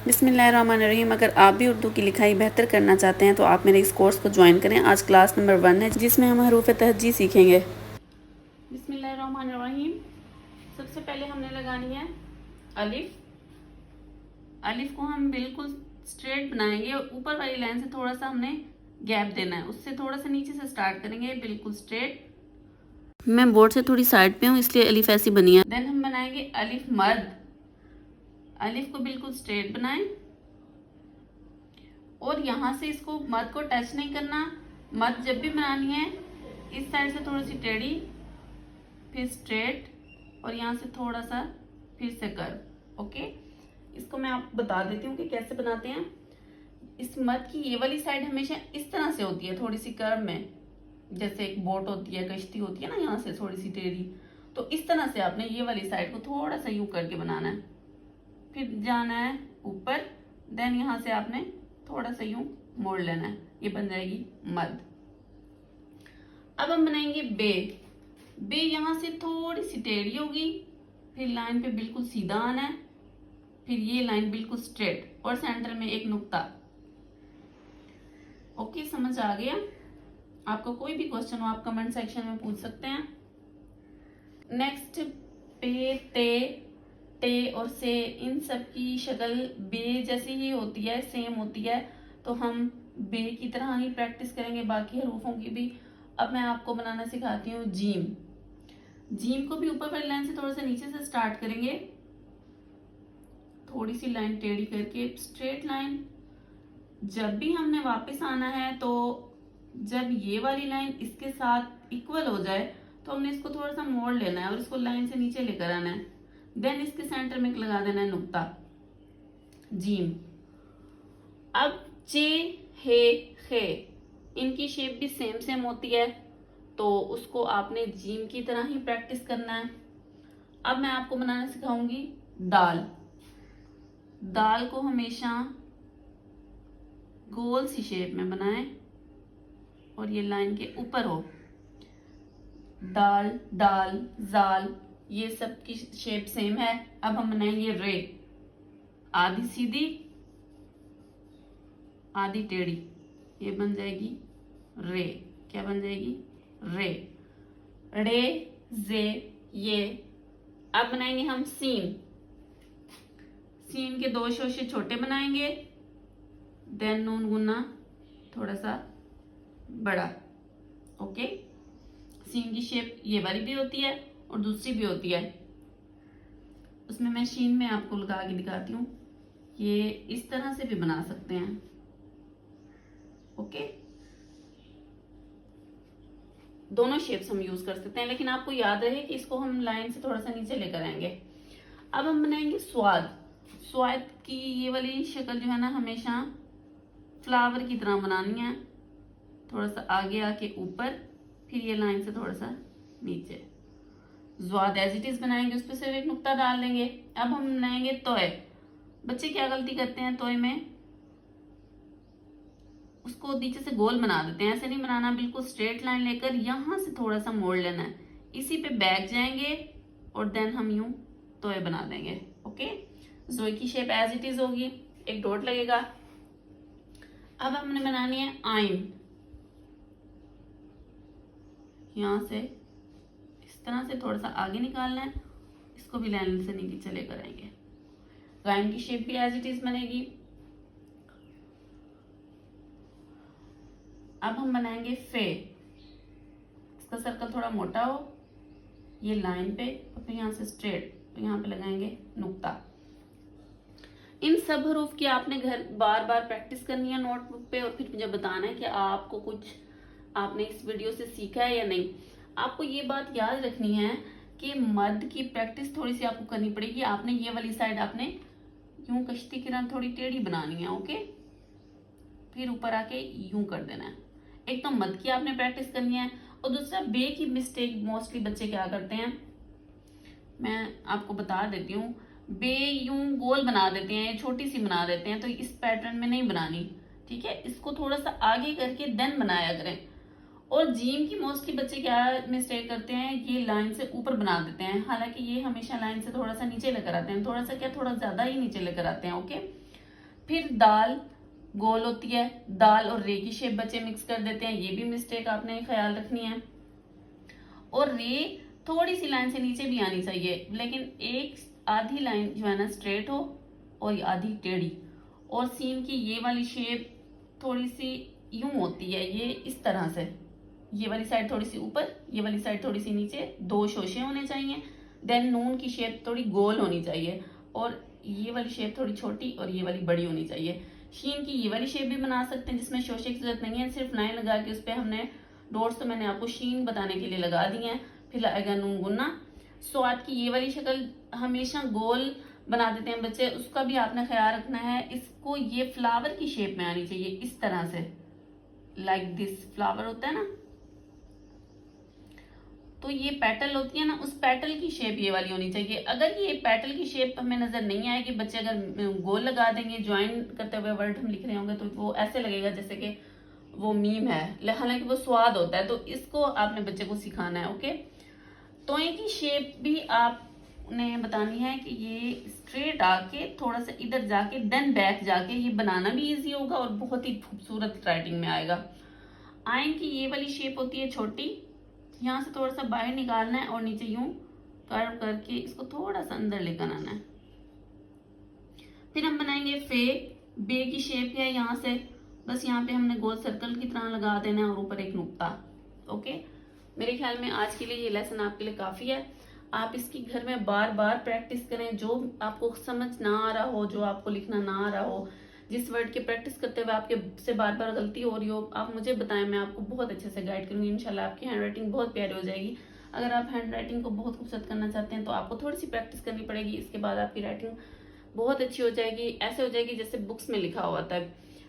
बिस्मिल्लाहिर्रहमानिर्रहीम। अगर आप भी उर्दू की लिखाई बेहतर करना चाहते हैं तो आप मेरे इस कोर्स को ज्वाइन करें। आज क्लास नंबर 1 है जिसमें हम हरूफ तहज्जी सीखेंगे। बिस्मिल्लाहिर्रहमानिर्रहीम। सबसे पहले हमने लगानी है अलिफ। अलिफ को हम बिल्कुल स्ट्रेट बनाएंगे और ऊपर वाली लाइन से थोड़ा सा हमने गैप देना है, उससे थोड़ा सा नीचे से स्टार्ट करेंगे, बिल्कुल स्ट्रेट। मैं बोर्ड से थोड़ी साइड पे हूँ इसलिए अलिफ ऐसी बनी है। देन हम बनाएंगे अलिफ मद। अलिफ को बिल्कुल स्ट्रेट बनाएं और यहाँ से इसको मद को टच नहीं करना। मद जब भी बनानी है इस साइड से थोड़ी सी टेढ़ी, फिर स्ट्रेट और यहाँ से थोड़ा सा फिर से कर्व। ओके, इसको मैं आपको बता देती हूँ कि कैसे बनाते हैं। इस मद की ये वाली साइड हमेशा इस तरह से होती है, थोड़ी सी कर्व में, जैसे एक बोट होती है, कश्ती होती है ना, यहाँ से थोड़ी सी टेढ़ी। तो इस तरह से आपने ये वाली साइड को थोड़ा सा यूं करके बनाना है, फिर जाना है ऊपर। देन यहाँ से आपने थोड़ा सा यूं मोड़ लेना है, ये बन जाएगी मद। अब हम बनाएंगे बे। बे यहाँ से थोड़ी सी टेढ़ी होगी, फिर लाइन पे बिल्कुल सीधा आना है, फिर ये लाइन बिल्कुल स्ट्रेट और सेंटर में एक नुक्ता। ओके, समझ आ गया? आपको कोई भी क्वेश्चन हो आप कमेंट सेक्शन में पूछ सकते हैं। नेक्स्ट, पे, ते और से, इन सब की शक्ल बे जैसी ही होती है, सेम होती है, तो हम बे की तरह ही प्रैक्टिस करेंगे बाकी हरूफों की भी। अब मैं आपको बनाना सिखाती हूँ जीम। जीम को भी ऊपर वाली लाइन से थोड़ा सा नीचे से स्टार्ट करेंगे, थोड़ी सी लाइन टेढ़ी करके स्ट्रेट लाइन। जब भी हमने वापस आना है तो जब ये वाली लाइन इसके साथ इक्वल हो जाए तो हमने इसको थोड़ा सा मोड़ लेना है और इसको लाइन से नीचे लेकर आना है। देन इसके सेंटर में लगा देना है नुक्ता, जीम। अब चे, हे, खे, इनकी शेप भी सेम सेम होती है, तो उसको आपने जीम की तरह ही प्रैक्टिस करना है। अब मैं आपको बनाना सिखाऊंगी दाल। दाल को हमेशा गोल सी शेप में बनाएं और ये लाइन के ऊपर हो। दाल, दाल, जाल, ये सब की शेप सेम है। अब हम बनाएंगे रे। आधी सीधी, आधी टेढ़ी, ये बन जाएगी रे। क्या बन जाएगी? रे। रे, जे, ये। अब बनाएंगे हम सीन। सीन के दो शोशे छोटे बनाएंगे, देन नून गुना थोड़ा सा बड़ा। ओके, सीन की शेप ये वाली भी होती है और दूसरी भी होती है। उसमें मैं शीन में आपको लगा के दिखाती हूँ, ये इस तरह से भी बना सकते हैं। ओके, दोनों शेप्स हम यूज कर सकते हैं, लेकिन आपको याद रहे कि इसको हम लाइन से थोड़ा सा नीचे लेकर आएंगे। अब हम बनाएंगे स्वाद। स्वाद की ये वाली शक्ल जो है ना, हमेशा फ्लावर की तरह बनानी है, थोड़ा सा आगे आके ऊपर, फिर ये लाइन से थोड़ा सा नीचे। ज़्वाद एज इट इज बनाएंगे, उस पर सिर्फ एक नुक्ता डाल देंगे। अब हम बनाएंगे तोय। बच्चे क्या गलती करते हैं तोय में, उसको नीचे से गोल बना देते हैं। ऐसे नहीं बनाना, बिल्कुल स्ट्रेट लाइन लेकर यहां से थोड़ा सा मोड़ लेना है, इसी पे बैक जाएंगे और देन हम यूं तोय बना देंगे। ओके, जोय की शेप एज इट इज होगी, एक डॉट लगेगा। अब हमने बनानी है आइन। यहां से इस तरह से थोड़ा सा आगे निकालना है, इसको भी लाइन से नीचे लेकर आएंगे। गाइन की शेप भी एज इट इज बनेगी। अब हम बनाएंगे फे। इसका सर्कल थोड़ा मोटा हो, ये लाइन पे और फिर यहाँ से स्ट्रेट, तो यहाँ पे लगाएंगे नुक्ता। इन सब हरूफ की आपने घर बार बार प्रैक्टिस करनी है नोटबुक पे, और फिर मुझे बताना है कि आपको कुछ आपने इस वीडियो से सीखा है या नहीं। आपको ये बात याद रखनी है कि मद की प्रैक्टिस थोड़ी सी आपको करनी पड़ेगी। आपने ये वाली साइड आपने यूं कश्ती की तरह थोड़ी टेढ़ी बनानी है। ओके, फिर ऊपर आके यूं कर देना है। एक तो मद की आपने प्रैक्टिस करनी है, और दूसरा बे की मिस्टेक मोस्टली बच्चे क्या करते हैं, मैं आपको बता देती हूँ। बे यूं गोल बना देते हैं, छोटी सी बना देते हैं, तो इस पैटर्न में नहीं बनानी, ठीक है। इसको थोड़ा सा आगे करके देन बनाया करें। और जीम की मोस्टली बच्चे क्या मिस्टेक करते हैं, ये लाइन से ऊपर बना देते हैं, हालांकि ये हमेशा लाइन से थोड़ा सा नीचे लेकर आते हैं। थोड़ा सा क्या, थोड़ा ज्यादा ही नीचे लेकर आते हैं। ओके, फिर दाल गोल होती है, दाल और रे की शेप बच्चे मिक्स कर देते हैं, ये भी मिस्टेक आपने ख्याल रखनी है। और रे थोड़ी सी लाइन से नीचे भी आनी चाहिए, लेकिन एक आधी लाइन जो है ना स्ट्रेट हो और आधी टेढ़ी। और सीन की ये वाली शेप थोड़ी सी यूं होती है, ये इस तरह से, ये वाली साइड थोड़ी सी ऊपर, ये वाली साइड थोड़ी सी नीचे, 2 शोशे होने चाहिए। देन नून की शेप थोड़ी गोल होनी चाहिए, और ये वाली शेप थोड़ी छोटी और ये वाली बड़ी होनी चाहिए। शीन की ये वाली शेप भी बना सकते हैं जिसमें शोशे की जरूरत नहीं है, सिर्फ लाइन लगा के उस पर हमने डॉट्स तो मैंने आपको शीन बताने के लिए लगा दी हैं। फिर आएगा नून गुन्ना। स्वाद की ये वाली शक्ल हमेशा गोल बना देते हैं बच्चे, उसका भी आपने ख्याल रखना है। इसको ये फ्लावर की शेप में आनी चाहिए, इस तरह से, लाइक दिस फ्लावर होता है ना, तो ये पेटल होती है ना, उस पेटल की शेप ये वाली होनी चाहिए। अगर ये पेटल की शेप हमें नजर नहीं आएगी, बच्चे अगर गोल लगा देंगे, ज्वाइन करते हुए वर्ड हम लिख रहे होंगे, तो वो ऐसे लगेगा जैसे कि वो मीम है, हालांकि वो स्वाद होता है। तो इसको आपने बच्चे को सिखाना है। ओके, तोए की शेप भी आपने बतानी है कि ये स्ट्रेट आके थोड़ा सा इधर जाके देन बैक जाके, ये बनाना भी इजी होगा और बहुत ही खूबसूरत राइटिंग में आएगा। आइन की ये वाली शेप होती है छोटी, यहाँ से थोड़ा सा बाहर निकालना है और नीचे यूं कर्व करके इसको थोड़ा सा अंदर लेकर आना है। फिर हम बनाएंगे फे। बे की शेप है, यहाँ से बस यहाँ पे हमने गोल सर्कल की तरह लगा देना है और ऊपर एक नुक्ता। ओके, मेरे ख्याल में आज के लिए ये लेसन आपके लिए काफी है। आप इसकी घर में बार बार प्रैक्टिस करें। जो आपको समझ ना आ रहा हो, जो आपको लिखना ना आ रहा हो, जिस वर्ड की प्रैक्टिस करते हुए आपके से बार बार गलती हो रही हो, आप मुझे बताएं, मैं आपको बहुत अच्छे से गाइड करूंगी। इंशाल्लाह आपकी हैंड राइटिंग बहुत प्यारी हो जाएगी। अगर आप हैंड राइटिंग को बहुत खूबसूरत करना चाहते हैं तो आपको थोड़ी सी प्रैक्टिस करनी पड़ेगी, इसके बाद आपकी राइटिंग बहुत अच्छी हो जाएगी। ऐसे हो जाएगी जैसे बुक्स में लिखा हुआ था।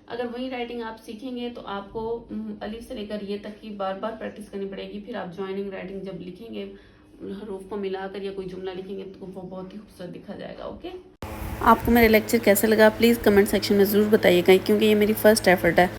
अगर वही राइटिंग आप सीखेंगे तो आपको अलिफ से लेकर ये तक की बार बार प्रैक्टिस करनी पड़ेगी। फिर आप ज्वाइनिंग राइटिंग जब लिखेंगे, हरूफ को मिलाकर या कोई जुमला लिखेंगे तो वो बहुत ही खूबसूरत दिखा जाएगा। ओके, आपको मेरा लेक्चर कैसा लगा प्लीज़ कमेंट सेक्शन में ज़रूर बताइएगा, क्योंकि ये मेरी फर्स्ट एफर्ट है।